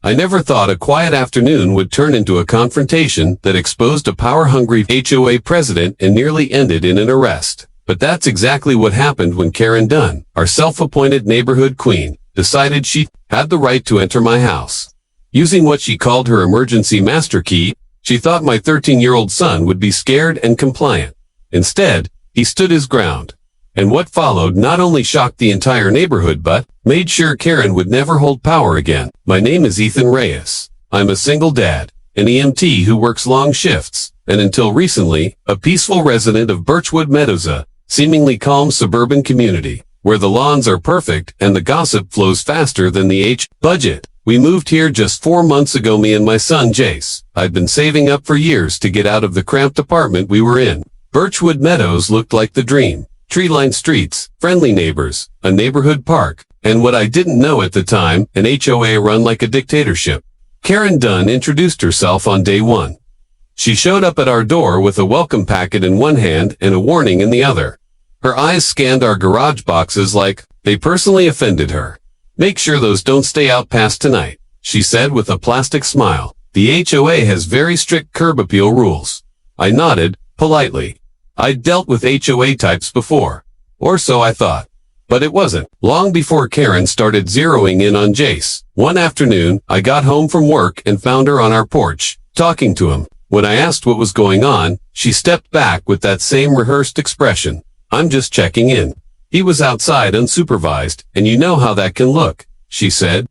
I never thought a quiet afternoon would turn into a confrontation that exposed a power-hungry HOA president and nearly ended in an arrest. But that's exactly what happened when Karen Dunn, our self-appointed neighborhood queen, decided she had the right to enter my house. Using what she called her emergency master key, she thought my 13-year-old son would be scared and compliant. Instead, he stood his ground. And what followed not only shocked the entire neighborhood but made sure Karen would never hold power again. My name is Ethan Reyes. I'm a single dad, an EMT who works long shifts, and until recently, a peaceful resident of Birchwood Meadows, a seemingly calm suburban community, where the lawns are perfect and the gossip flows faster than the budget. We moved here just 4 months ago, me and my son Jace. I'd been saving up for years to get out of the cramped apartment we were in. Birchwood Meadows looked like the dream. Tree-lined streets, friendly neighbors, a neighborhood park, and what I didn't know at the time, an HOA run like a dictatorship. Karen Dunn introduced herself on day one. She showed up at our door with a welcome packet in one hand and a warning in the other. Her eyes scanned our garage boxes like they personally offended her. "Make sure those don't stay out past tonight," she said with a plastic smile. "The HOA has very strict curb appeal rules." I nodded, politely. I'd dealt with HOA types before. Or so I thought. But it wasn't. Long before Karen started zeroing in on Jace, one afternoon, I got home from work and found her on our porch, talking to him. When I asked what was going on, she stepped back with that same rehearsed expression. "I'm just checking in. He was outside unsupervised, and you know how that can look," she said.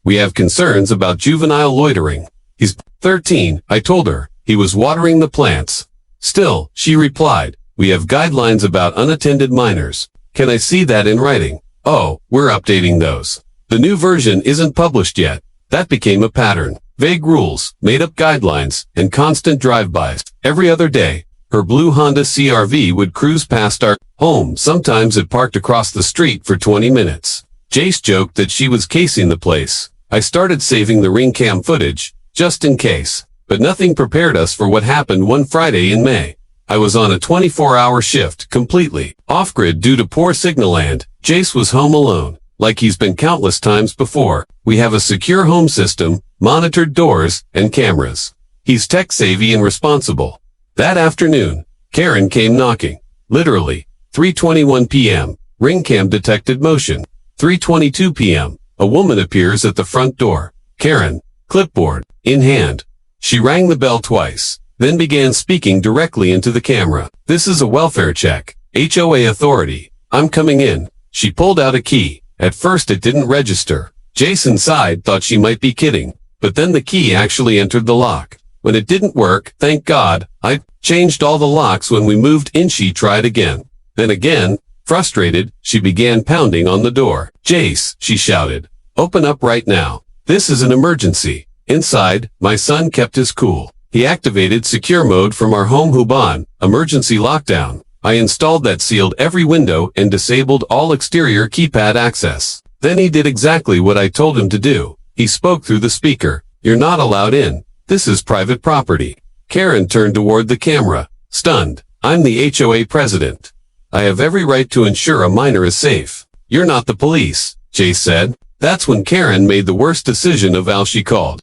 "We have concerns about juvenile loitering." "He's 13, I told her. "He was watering the plants." "Still," she replied, "we have guidelines about unattended minors. Can I see that in writing?" "Oh, we're updating those. The new version isn't published yet." That became a pattern. Vague rules, made-up guidelines, and constant drive-bys. Every other day, her blue Honda CR-V would cruise past our home. Sometimes it parked across the street for 20 minutes. Jace joked that she was casing the place. I started saving the ring cam footage, just in case. But nothing prepared us for what happened one Friday in May. I was on a 24-hour shift, completely off-grid due to poor signal, and Jace was home alone, like he's been countless times before. We have a secure home system, monitored doors, and cameras. He's tech-savvy and responsible. That afternoon, Karen came knocking. Literally, 3:21 p.m., ring cam detected motion. 3:22 p.m., a woman appears at the front door. Karen, clipboard, in hand. She rang the bell twice, then began speaking directly into the camera. "This is a welfare check. HOA authority. I'm coming in." She pulled out a key. At first it didn't register. Jace inside thought she might be kidding, but then the key actually entered the lock. When it didn't work, thank God, I changed all the locks when we moved in. She tried again. Then again, frustrated, she began pounding on the door. "Jace," she shouted, "open up right now. This is an emergency." Inside, my son kept his cool. He activated secure mode from our home Huban, emergency lockdown. I installed that, sealed every window, and disabled all exterior keypad access. Then he did exactly what I told him to do. He spoke through the speaker. "You're not allowed in. This is private property." Karen turned toward the camera, stunned. "I'm the HOA president. I have every right to ensure a minor is safe." "You're not the police," Jace said. That's when Karen made the worst decision of all. She called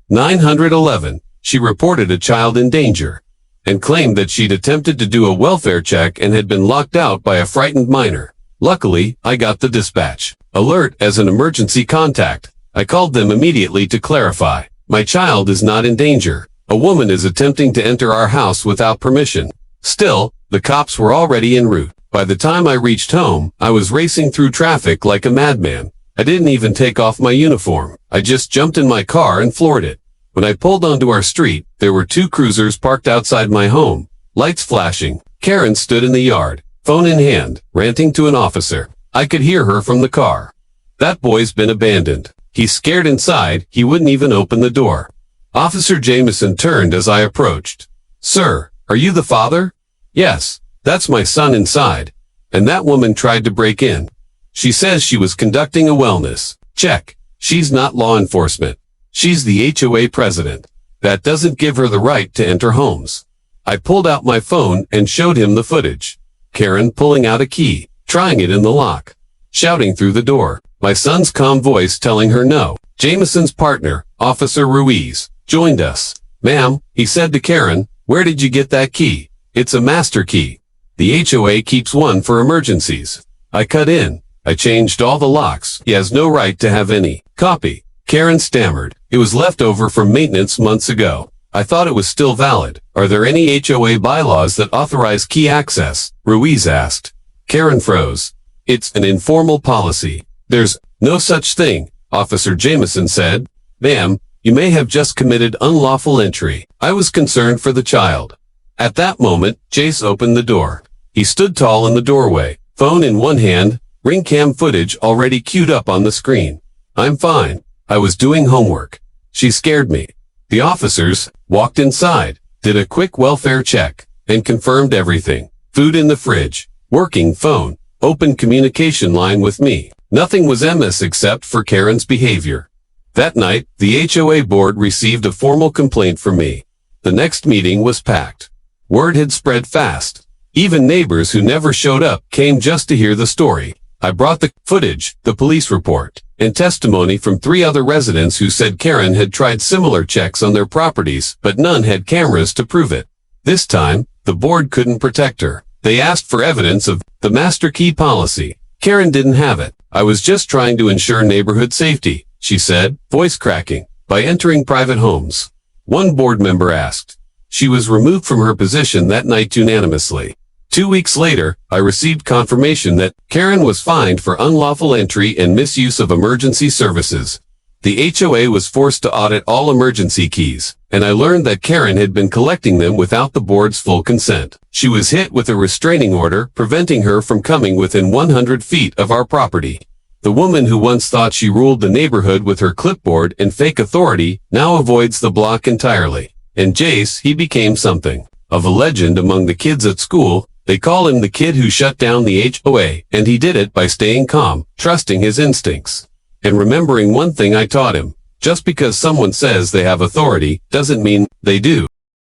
911. She reported a child in danger and claimed that she'd attempted to do a welfare check and had been locked out by a frightened minor. Luckily, I got the dispatch alert as an emergency contact. I called them immediately to clarify. "My child is not in danger. A woman is attempting to enter our house without permission." Still, the cops were already en route. By the time I reached home, I was racing through traffic like a madman. I didn't even take off my uniform. I just jumped in my car and floored it. When I pulled onto our street, there were 2 cruisers parked outside my home, lights flashing. Karen stood in the yard, phone in hand, ranting to an officer. I could hear her from the car. "That boy's been abandoned. He's scared inside. He wouldn't even open the door." Officer Jameson turned as I approached. "Sir, are you the father?" "Yes, that's my son inside. And that woman tried to break in. She says she was conducting a wellness check. She's not law enforcement. She's the HOA president. That doesn't give her the right to enter homes." I pulled out my phone and showed him the footage. Karen pulling out a key, trying it in the lock, shouting through the door. My son's calm voice telling her no. Jameson's partner, Officer Ruiz joined us. "Ma'am," he said to Karen, "where did you get that key?" "It's a master key. The HOA keeps one for emergencies." I cut in. "I changed all the locks. He has no right to have any copy." Karen stammered. "It was left over from maintenance months ago. I thought it was still valid." "Are there any HOA bylaws that authorize key access?" Ruiz asked. Karen froze. "It's an informal policy. There's no such thing," Officer Jameson said. "Ma'am, you may have just committed unlawful entry." I was concerned for the child. At that moment, Jace opened the door. He stood tall in the doorway, phone in one hand, ring cam footage already queued up on the screen. "I'm fine. I was doing homework." She scared me. The officers walked inside, did a quick welfare check, and confirmed everything. Food in the fridge, working phone, open communication line with me. Nothing was amiss except for Karen's behavior. That night, the HOA board received a formal complaint from me. The next meeting was packed. Word had spread fast. Even neighbors who never showed up came just to hear the story. I brought the footage, the police report, and testimony from 3 other residents who said Karen had tried similar checks on their properties, but none had cameras to prove it. This time, the board couldn't protect her. They asked for evidence of the master key policy. Karen didn't have it. "I was just trying to ensure neighborhood safety," she said, voice cracking, "by entering private homes." One board member asked. She was removed from her position that night unanimously. 2 weeks later, I received confirmation that Karen was fined for unlawful entry and misuse of emergency services. The HOA was forced to audit all emergency keys, and I learned that Karen had been collecting them without the board's full consent. She was hit with a restraining order preventing her from coming within 100 feet of our property. The woman who once thought she ruled the neighborhood with her clipboard and fake authority now avoids the block entirely. And Jace, he became something of a legend among the kids at school. They call him the kid who shut down the HOA, and he did it by staying calm, trusting his instincts, and remembering one thing I taught him: just because someone says they have authority doesn't mean they do.